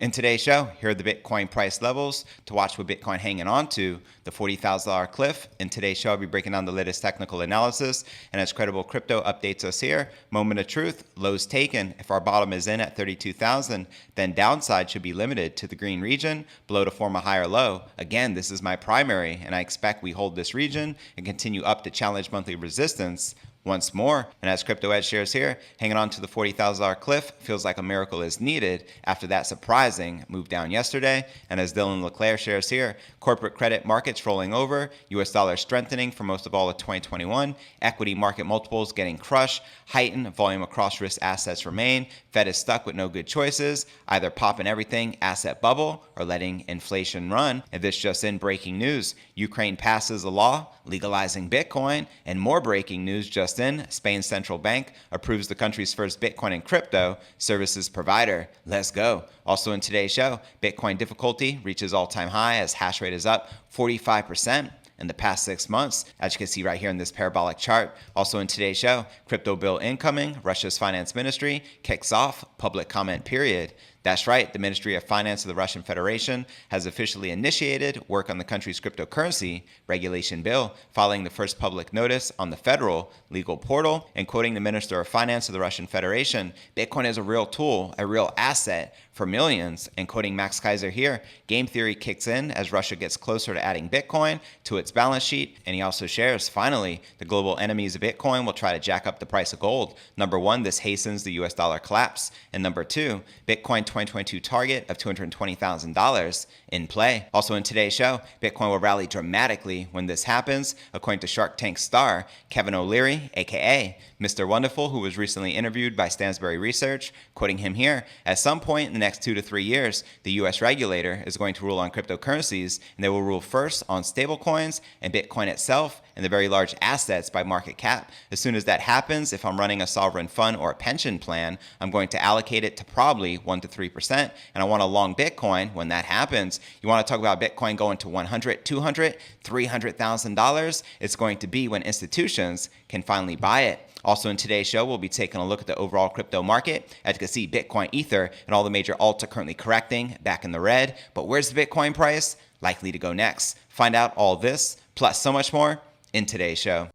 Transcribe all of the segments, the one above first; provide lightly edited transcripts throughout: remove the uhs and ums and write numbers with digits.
In today's show, here are the Bitcoin price levels to watch with Bitcoin hanging on to the $40,000 cliff. In today's show, I'll be breaking down the latest technical analysis, and as Credible Crypto updates us here, moment of truth, lows taken. If our bottom is in at 32,000, then downside should be limited to the green region, below to form a higher low. Again, this is my primary, and I expect we hold this region and continue up to challenge monthly resistance once more. And as Crypto Edge shares here, hanging on to the $40,000 cliff feels like a miracle is needed after that surprising move down yesterday. And as Dylan LeClaire shares here, corporate credit markets rolling over, US dollar strengthening for most of all of 2021, equity market multiples getting crushed, heightened volume across risk assets remain, Fed is stuck with no good choices, either popping everything, asset bubble, or letting inflation run. And this just in breaking news, Ukraine passes a law legalizing Bitcoin, and more breaking news just in, Spain's central bank approves the country's first Bitcoin and crypto services provider. Let's go. Also in today's show, Bitcoin difficulty reaches all-time high as hash rate is up 45% in the past 6 months, as you can see right here in this parabolic chart. Also in today's show, crypto bill incoming, Russia's finance ministry kicks off public comment period. That's right, the Ministry of Finance of the Russian Federation has officially initiated work on the country's cryptocurrency regulation bill, following the first public notice on the federal legal portal. And quoting the Minister of Finance of the Russian Federation, Bitcoin is a real tool, a real asset for millions. And quoting Max Kaiser here, game theory kicks in as Russia gets closer to adding Bitcoin to its balance sheet. And he also shares, finally, the global enemies of Bitcoin will try to jack up the price of gold. Number one, this hastens the US dollar collapse. And number two, Bitcoin 2022 target of $220,000 in play. Also in today's show, Bitcoin will rally dramatically when this happens, according to Shark Tank star Kevin O'Leary, aka Mr. Wonderful, who was recently interviewed by Stansberry Research. Quoting him here, at some point in the next 2 to 3 years, the US regulator is going to rule on cryptocurrencies, and they will rule first on stablecoins and Bitcoin itself and the very large assets by market cap. As soon as that happens, if I'm running a sovereign fund or a pension plan, I'm going to allocate it to probably 1 to 3%, and I want a long Bitcoin when that happens. You want to talk about Bitcoin going to $100, $200, $300,000? It's going to be when institutions can finally buy it. Also in today's show, we'll be taking a look at the overall crypto market. As you can see, Bitcoin, Ether, and all the major alts are currently correcting back in the red. But where's the Bitcoin price likely to go next? Find out all this, plus so much more, in today's show.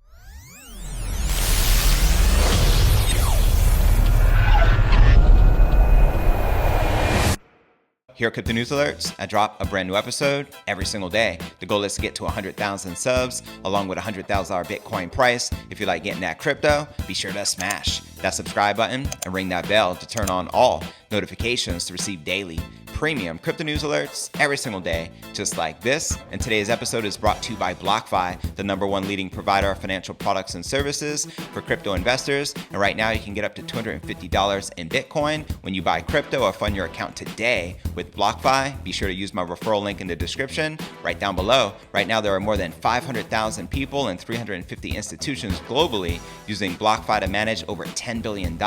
Here at Crypto News Alerts, I drop a brand new episode every single day. The goal is to get to 100,000 subs, along with a $100,000 Bitcoin price. If you like getting that crypto, be sure to smash that subscribe button and ring that bell to turn on all notifications to receive daily premium crypto news alerts every single day, just like this. And today's episode is brought to you by BlockFi, the #1 leading provider of financial products and services for crypto investors. And right now you can get up to $250 in Bitcoin when you buy crypto or fund your account today with BlockFi. Be sure to use my referral link in the description right down below. Right now there are more than 500,000 people and 350 institutions globally using BlockFi to manage over $10 billion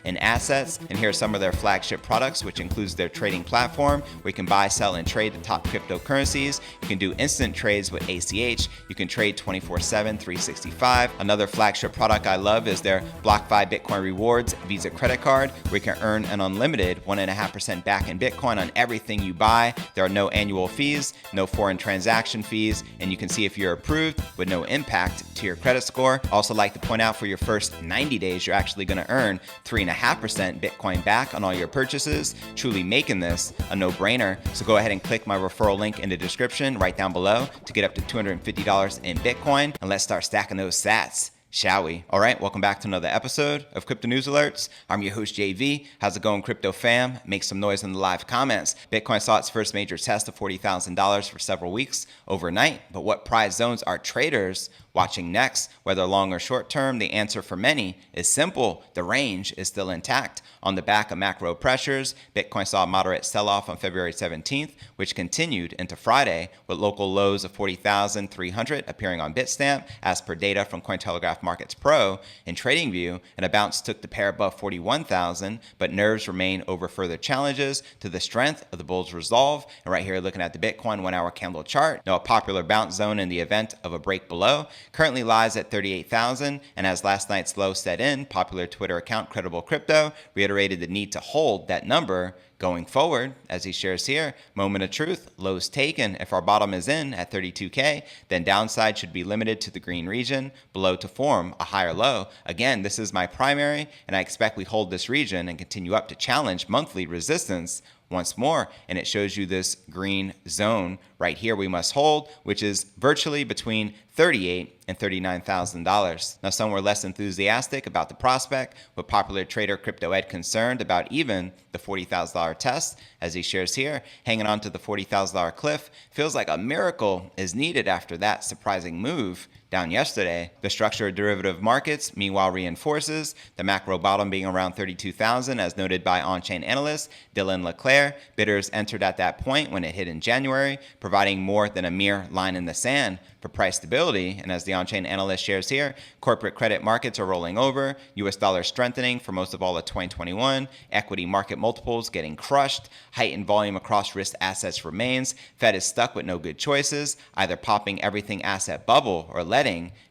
in assets. And here are some of their flagship products, which includes their trading platform where you can buy, sell, and trade the top cryptocurrencies. You can do instant trades with ACH. You can trade 24/7, 365. Another flagship product I love is their BlockFi Bitcoin Rewards Visa credit card, where you can earn an unlimited 1.5% back in Bitcoin on everything you buy. There are no annual fees, no foreign transaction fees, and you can see if you're approved with no impact to your credit score. Also like to point out, for your first 90 days, you're actually going to earn 3.5% Bitcoin back on all your purchases, truly making this a no-brainer. So go ahead and click my referral link in the description right down below to get up to $250 in Bitcoin, and let's start stacking those sats, shall we? All right, welcome back to another episode of Crypto News Alerts. I'm your host, JV. How's it going, crypto fam? Make some noise in the live comments. Bitcoin saw its first major test of $40,000 for several weeks overnight, but what price zones are traders watching next? Whether long or short term, the answer for many is simple. The range is still intact. On the back of macro pressures, Bitcoin saw a moderate sell-off on February 17th, which continued into Friday with local lows of 40,300 appearing on Bitstamp as per data from Cointelegraph Markets Pro. In TradingView, and a bounce took the pair above 41,000, but nerves remain over further challenges to the strength of the bull's resolve. And right here, looking at the Bitcoin 1-hour candle chart, now a popular bounce zone in the event of a break below currently lies at 38,000, and as last night's low set in, popular Twitter account Credible Crypto reiterated the need to hold that number Going forward, as he shares here, moment of truth, lows taken. If our bottom is in at 32K, then downside should be limited to the green region below to form a higher low. Again, this is my primary, and I expect we hold this region and continue up to challenge monthly resistance once more, and it shows you this green zone right here we must hold, which is virtually between $38,000 and $39,000. Now, some were less enthusiastic about the prospect, with popular trader Crypto Ed concerned about even the $40,000 test. As he shares here, hanging on to the $40,000 cliff feels like a miracle is needed after that surprising move down yesterday. The structure of derivative markets, meanwhile, reinforces the macro bottom being around 32,000, as noted by on-chain analyst Dylan LeClaire. Bidders entered at that point when it hit in January, providing more than a mere line in the sand for price stability. And as the on-chain analyst shares here, corporate credit markets are rolling over, US dollar strengthening for most of all of 2021, equity market multiples getting crushed, heightened volume across risk assets remains, Fed is stuck with no good choices, either popping everything asset bubble or letting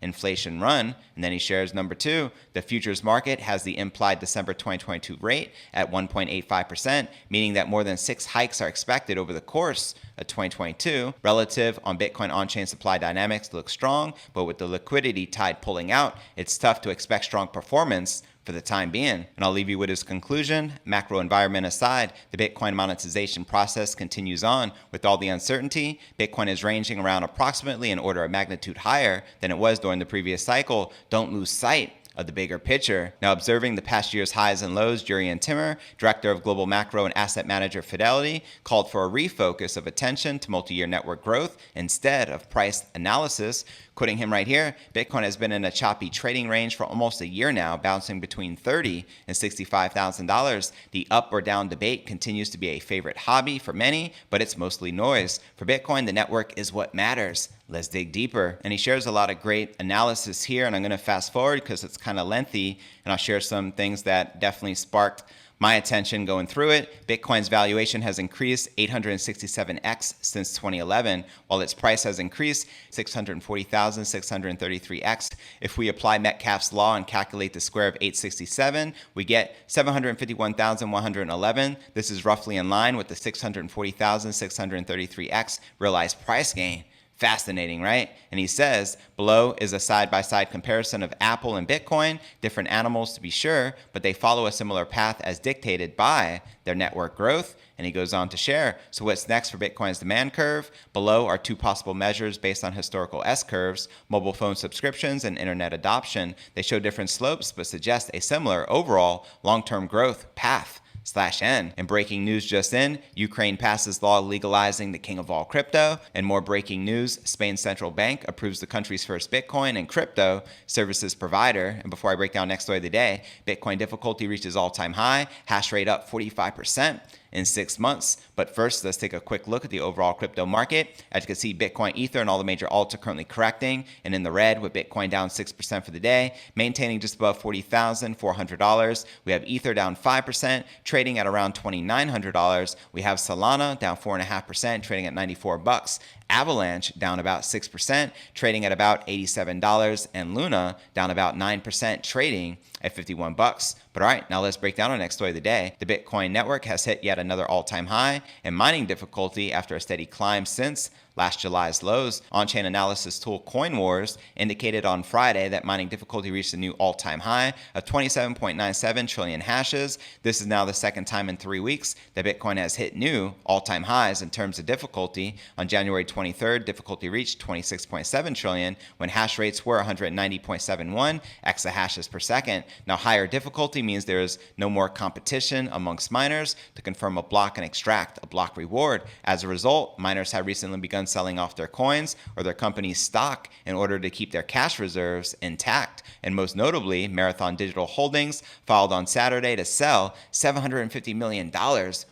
inflation run. And then he shares number two, the futures market has the implied December 2022 rate at 1.85%, meaning that more than 6 hikes are expected over the course of 2022. Relative on Bitcoin on-chain supply dynamics look strong, but with the liquidity tide pulling out, it's tough to expect strong performance for the time being. And I'll leave you with his conclusion. Macro environment aside, the Bitcoin monetization process continues on. With all the uncertainty, Bitcoin is ranging around approximately an order of magnitude higher than it was during the previous cycle. Don't lose sight of the bigger picture. Now, observing the past year's highs and lows, Jurian Timmer, director of global macro and asset manager Fidelity, called for a refocus of attention to multi-year network growth instead of price analysis. Quoting him right here, Bitcoin has been in a choppy trading range for almost a year now, bouncing between $30,000 and $65,000. The up or down debate continues to be a favorite hobby for many, but it's mostly noise. For Bitcoin, the network is what matters. Let's dig deeper. And he shares a lot of great analysis here, and I'm going to fast forward because it's kind of lengthy, and I'll share some things that definitely sparked my attention going through it. Bitcoin's valuation has increased 867x since 2011, while its price has increased 640,633x. If we apply Metcalfe's law and calculate the square of 867, we get 751,111. This is roughly in line with the 640,633x realized price gain. Fascinating, right? And he says, below is a side-by-side comparison of Apple and Bitcoin, different animals to be sure, but they follow a similar path as dictated by their network growth. And he goes on to share, so what's next for Bitcoin's demand curve? Below are 2 possible measures based on historical S-curves, mobile phone subscriptions and internet adoption. They show different slopes, but suggest a similar overall long-term growth path. /N. And breaking news just in, Ukraine passes law legalizing the king of all crypto. And more breaking news, Spain's central bank approves the country's first Bitcoin and crypto services provider. And before I break down next story of the day, Bitcoin difficulty reaches all-time high, hash rate up 45% in 6 months. But first, let's take a quick look at the overall crypto market. As you can see, Bitcoin, Ether, and all the major alts are currently correcting and in the red, with Bitcoin down 6% for the day, maintaining just above $40,400. We have Ether down 5%, trading at around $2,900. We have Solana down 4.5%, trading at $94. Avalanche down about 6%, trading at about $87, and Luna down about 9%, trading at $51. But all right, now let's break down our next story of the day. The Bitcoin network has hit yet another all-time high in mining difficulty after a steady climb since last July's lows. On-chain analysis tool CoinWars indicated on Friday that mining difficulty reached a new all-time high of 27.97 trillion hashes. This is now the second time in 3 weeks that Bitcoin has hit new all-time highs in terms of difficulty. On January 23rd, difficulty reached 26.7 trillion when hash rates were 190.71 exahashes per second. Now, higher difficulty means there is no more competition amongst miners to confirm a block and extract a block reward. As a result, miners have recently begun selling off their coins or their company's stock in order to keep their cash reserves intact. And most notably, Marathon Digital Holdings filed on Saturday to sell $750 million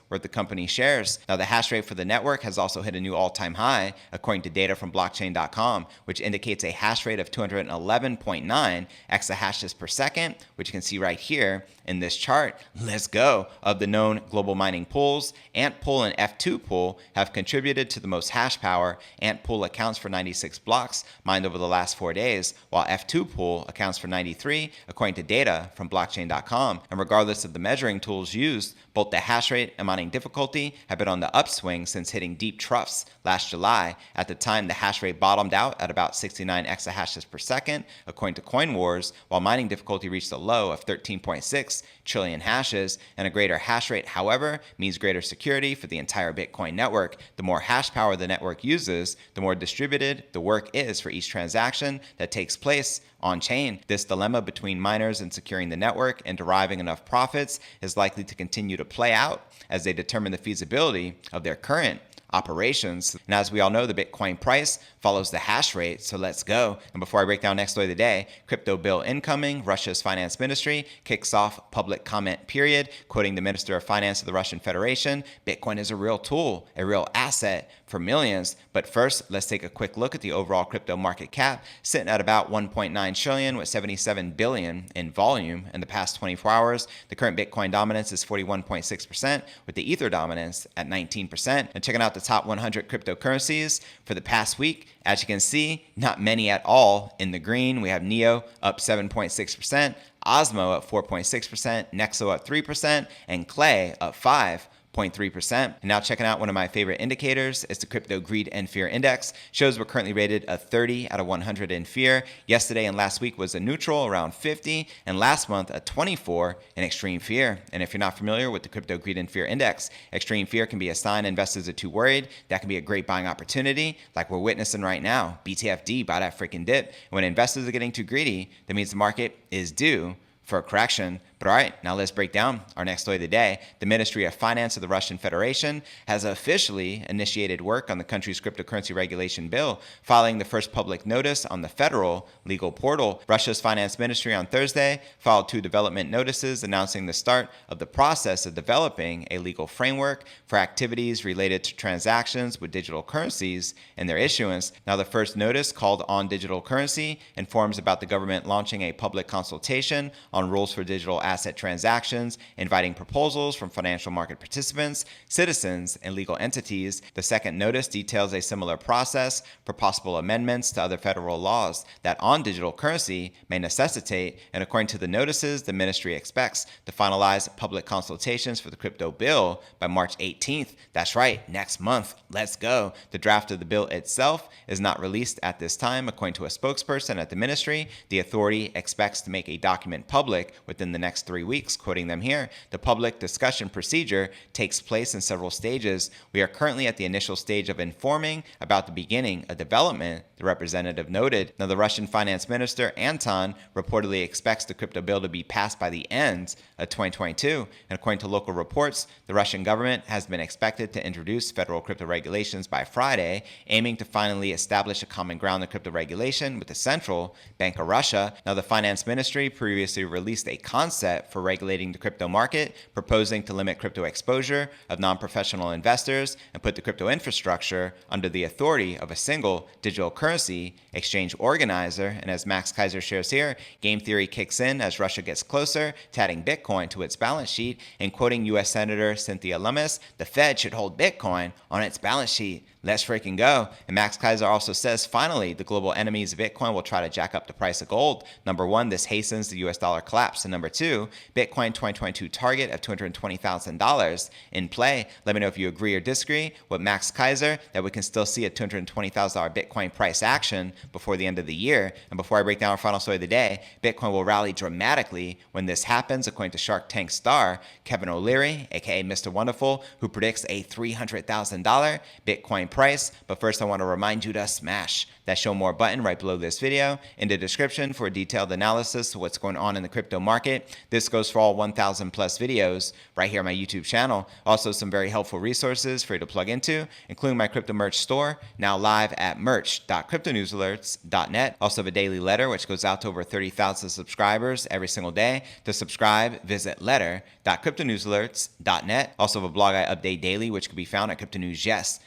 worth of company shares. Now, the hash rate for the network has also hit a new all-time high, according to data from blockchain.com, which indicates a hash rate of 211.9 exahashes per second, which you can see right here in this chart. Let's go. Of the known global mining pools, Ant Pool and F2 Pool have contributed to the most hash power. Ant Pool accounts for 96 blocks mined over the last 4 days, while F2 Pool accounts for 93, according to data from blockchain.com. And regardless of the measuring tools used, both the hash rate and mining difficulty have been on the upswing since hitting deep troughs last July. At the time, the hash rate bottomed out at about 69 exahashes per second, according to CoinWars, while mining difficulty reached a low of 13.6 trillion hashes. And a greater hash rate, however, means greater security for the entire Bitcoin network. The more hash power the network uses, the more distributed the work is for each transaction that takes place on-chain. This dilemma between miners and securing the network and deriving enough profits is likely to continue to play out as they determine the feasibility of their current operations. And as we all know, the Bitcoin price follows the hash rate, so let's go. And before I break down next story of the day, crypto bill incoming, Russia's finance ministry kicks off public comment period, quoting the Minister of Finance of the Russian Federation, Bitcoin is a real tool, a real asset for millions. But first, let's take a quick look at the overall crypto market cap, sitting at about 1.9 trillion with 77 billion in volume in the past 24 hours. The current Bitcoin dominance is 41.6%, with the Ether dominance at 19%. And checking out the top 100 cryptocurrencies for the past week, as you can see, not many at all in the green. We have Neo up 7.6%, Osmo up 4.6%, Nexo up 3%, and Clay up 5.3%. And now checking out one of my favorite indicators is the Crypto Greed and Fear Index. Shows we're currently rated a 30 out of 100 in fear. Yesterday and last week was a neutral around 50, and last month a 24 in extreme fear. And if you're not familiar with the Crypto Greed and Fear Index, extreme fear can be a sign investors are too worried. That can be a great buying opportunity, like we're witnessing right now. BTFD, buy that freaking dip. When investors are getting too greedy, that means the market is due for a correction. But all right, now let's break down our next story of the day. The Ministry of Finance of the Russian Federation has officially initiated work on the country's cryptocurrency regulation bill, filing the first public notice on the federal legal portal. Russia's finance ministry on Thursday filed 2 development notices announcing the start of the process of developing a legal framework for activities related to transactions with digital currencies and their issuance. Now, the first notice, called On Digital Currency, informs about the government launching a public consultation on rules for digital asset transactions, inviting proposals from financial market participants, citizens, and legal entities. The second notice details a similar process for possible amendments to other federal laws that on digital currency may necessitate. And according to the notices, the ministry expects to finalize public consultations for the crypto bill by March 18th. That's right, next month. Let's go. The draft of the bill itself is not released at this time. According to a spokesperson at the ministry, the authority expects to make a document public within the next 3 weeks. Quoting them here, the public discussion procedure takes place in several stages. We are currently at the initial stage of informing about the beginning of development, the representative noted. Now, the Russian finance minister, Anton, reportedly expects the crypto bill to be passed by the end of 2022. And according to local reports, the Russian government has been expected to introduce federal crypto regulations by Friday, aiming to finally establish a common ground in crypto regulation with the Central Bank of Russia. Now, the finance ministry previously released a concept for regulating the crypto market, proposing to limit crypto exposure of non-professional investors and put the crypto infrastructure under the authority of a single digital currency exchange organizer. And as Max Kaiser shares here, game theory kicks in as Russia gets closer to adding Bitcoin to its balance sheet. And quoting U.S. Senator Cynthia Lummis, the Fed should hold Bitcoin on its balance sheet. Let's freaking go. And Max Kaiser also says, finally, the global enemies of Bitcoin will try to jack up the price of gold. Number one, this hastens the US dollar collapse. And number two, Bitcoin 2022 target of $220,000 in play. Let me know if you agree or disagree with Max Kaiser that we can still see a $220,000 Bitcoin price action before the end of the year. And before I break down our final story of the day, Bitcoin will rally dramatically when this happens, according to Shark Tank star Kevin O'Leary, aka Mr. Wonderful, who predicts a $300,000 Bitcoin price. But first, I want to remind you to smash that show more button right below this video in the description for a detailed analysis of what's going on in the crypto market. This goes for all 1,000 plus videos right here on my YouTube channel. Also, some very helpful resources for you to plug into, including my crypto merch store, now live at merch.cryptonewsalerts.net. Also have a daily letter, which goes out to over 30,000 subscribers every single day. To subscribe, visit letter.cryptonewsalerts.net. Also have a blog I update daily, which can be found at cryptonewsyes.com.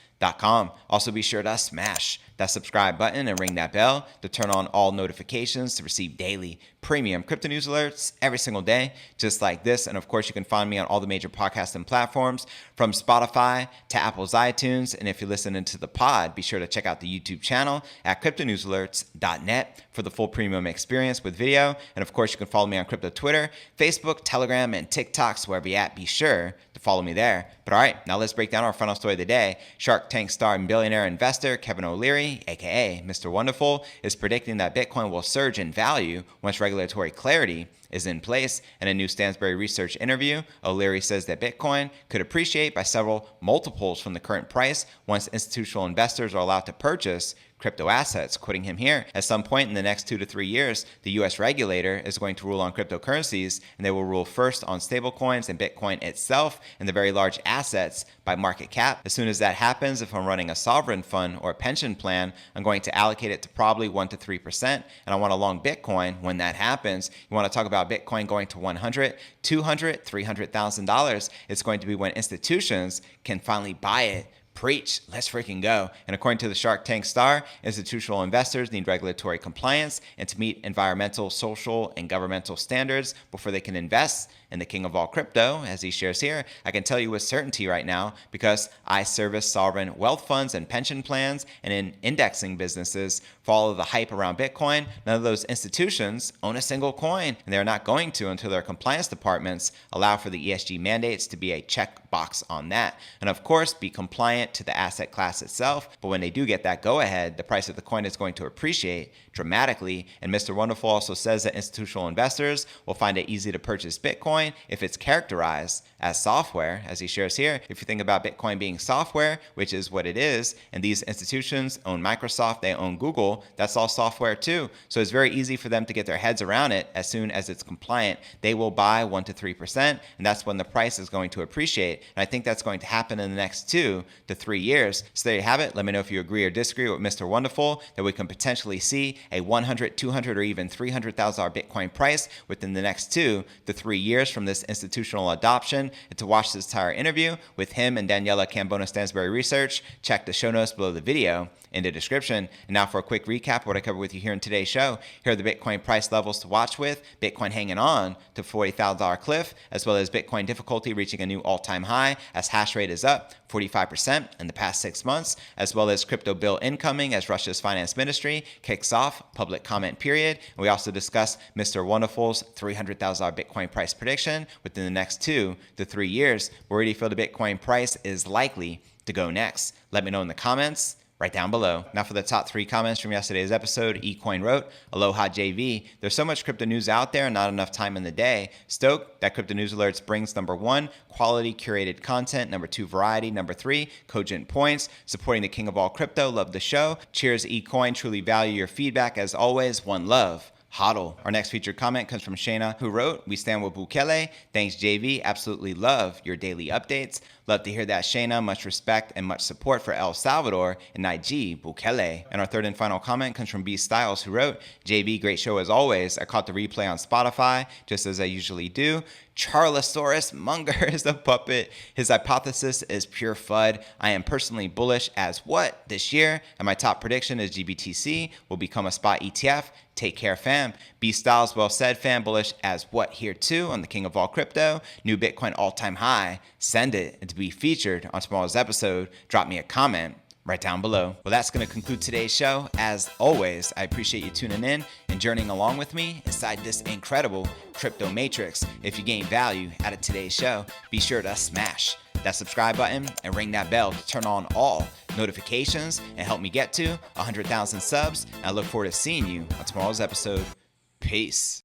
Also, be sure to smash that subscribe button and ring that bell to turn on all notifications to receive daily premium crypto news alerts every single day, just like this. And of course, you can find me on all the major podcasting platforms, from Spotify to Apple's iTunes. And if you're listening to the pod, be sure to check out the YouTube channel at cryptonewsalerts.net for the full premium experience with video. And of course, you can follow me on crypto Twitter, Facebook, Telegram, and TikTok. So wherever you're at, be sure to follow me there. But all right, now let's break down our final story of the day. Shark Tank star and billionaire investor Kevin O'Leary, aka Mr. Wonderful, is predicting that Bitcoin will surge in value once regulatory clarity is in place. In a new Stansberry Research interview, O'Leary says that Bitcoin could appreciate by several multiples from the current price once institutional investors are allowed to purchase crypto assets. Quoting him here, at some point in the next 2 to 3 years, the US regulator is going to rule on cryptocurrencies, and they will rule first on stablecoins and Bitcoin itself and the very large assets by market cap. As soon as that happens, if I'm running a sovereign fund or a pension plan, I'm going to allocate it to probably 1 to 3%, and I want to long Bitcoin when that happens. You want to talk about Bitcoin going to 100, 200, $300,000. It's going to be when institutions can finally buy it. Preach, let's freaking go. And according to the Shark Tank star, institutional investors need regulatory compliance and to meet environmental, social, and governmental standards before they can invest in the king of all crypto. As he shares here, I can tell you with certainty right now because I service sovereign wealth funds and pension plans and in indexing businesses for all of the hype around Bitcoin. None of those institutions own a single coin, and they're not going to until their compliance departments allow for the ESG mandates to be a checkbox on that. And of course, be compliant to the asset class itself. But when they do get that go ahead, the price of the coin is going to appreciate dramatically. And Mr. Wonderful also says that institutional investors will find it easy to purchase Bitcoin if it's characterized as software. As he shares here, if you think about Bitcoin being software, which is what it is, and these institutions own Microsoft, they own Google, that's all software too. So it's very easy for them to get their heads around it. As soon as it's compliant, they will buy 1 to 3%, and that's when the price is going to appreciate. And I think that's going to happen in the next 2 to 3 years. So there you have it. Let me know if you agree or disagree with Mr. Wonderful that we can potentially see a 100, 200, or even $300,000 Bitcoin price within the next 2 to 3 years from this institutional adoption. And to watch this entire interview with him and Daniela Cambona Stansberry Research, check the show notes below the video in the description. And now for a quick recap of what I covered with you here in today's show. Here are the Bitcoin price levels to watch with. Bitcoin hanging on to $40,000 cliff, as well as Bitcoin difficulty reaching a new all-time high as hash rate is up 45% in the past 6 months, as well as crypto bill incoming as Russia's finance ministry kicks off public comment period. And we also discussed Mr. Wonderful's $300,000 Bitcoin price prediction within the next 2 to 3 years. Where do you feel the Bitcoin price is likely to go next? Let me know in the comments right down below. Now for the top 3 comments from yesterday's episode, eCoin wrote, Aloha JV, there's so much crypto news out there and not enough time in the day. Stoked that Crypto News Alerts brings number 1, quality curated content, number 2, variety, number 3, cogent points, supporting the king of all crypto, love the show. Cheers eCoin, truly value your feedback as always, one love. Hodl. Our next featured comment comes from Shayna, who wrote, we stand with Bukele. Thanks, JV. Absolutely love your daily updates. Love to hear that, Shayna. Much respect and much support for El Salvador and Nayib Bukele. And our third and final comment comes from B Styles, who wrote, JV, great show as always. I caught the replay on Spotify, just as I usually do. Charlosaurus Munger is a puppet. His hypothesis is pure FUD. I am personally bullish as what this year, and my top prediction is GBTC will become a spot ETF. Take care, fam. B Styles, well said, fam. Bullish as what here too on the king of all crypto. New Bitcoin all-time high. Send it and to be featured on tomorrow's episode. Drop me a comment right down below. Well, that's going to conclude today's show. As always, I appreciate you tuning in and journeying along with me inside this incredible crypto matrix. If you gain value out of today's show, be sure to smash that subscribe button and ring that bell to turn on all notifications and help me get to 100,000 subs. And I look forward to seeing you on tomorrow's episode. Peace.